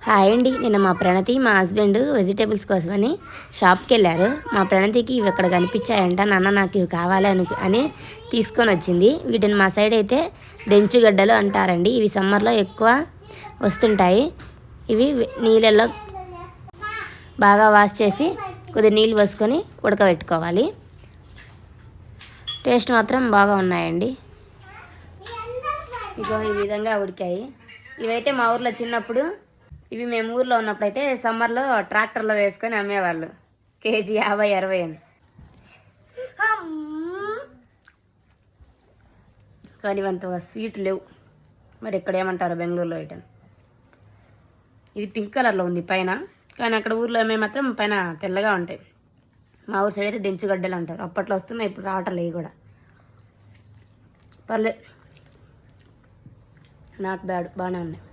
Hi అండి. నిన్న మా ప్రణతి మా హస్బెండ్ వెజిటేబుల్స్ కోసమని షాప్కి వెళ్ళారు. మా ప్రణతికి ఇవి ఇక్కడ కనిపించాయంట. నాన్న నాకు ఇవి కావాలి అని తీసుకొని వచ్చింది. వీటిని మా సైడ్ అయితే దెంచుగడ్డలు అంటారండి. ఇవి సమ్మర్లో ఎక్కువ వస్తుంటాయి. ఇవి నీళ్ళల్లో బాగా వాష్ చేసి కొద్దిగా నీళ్ళు పోసుకొని ఉడకబెట్టుకోవాలి. టేస్ట్ మాత్రం బాగా ఉన్నాయండి. ఇగో ఈ విధంగా ఉడికాయి. ఇవైతే మా ఊర్లో చిన్నప్పుడు ఇవి మేము ఊర్లో ఉన్నప్పుడైతే సమ్మర్లో ట్రాక్టర్లో వేసుకొని అమ్మేవాళ్ళు. కేజీ 50-60 అని. కానీ ఇవంత స్వీట్ లేవు. మరి ఇక్కడ ఏమంటారు బెంగళూరులో ఐటమ్. ఇది పింక్ కలర్లో ఉంది పైన, కానీ అక్కడ ఊర్లో అమ్మే మాత్రం పైన తెల్లగా ఉంటాయి. మా ఊరు సైడ్ అయితే దెంచుగడ్డలు అంటారు. అప్పట్లో వస్తున్నాయి, ఇప్పుడు రావట్లేదు. ఇవి కూడా పర్లేదు, నాట్ బ్యాడ్, బాగానే ఉన్నాయి.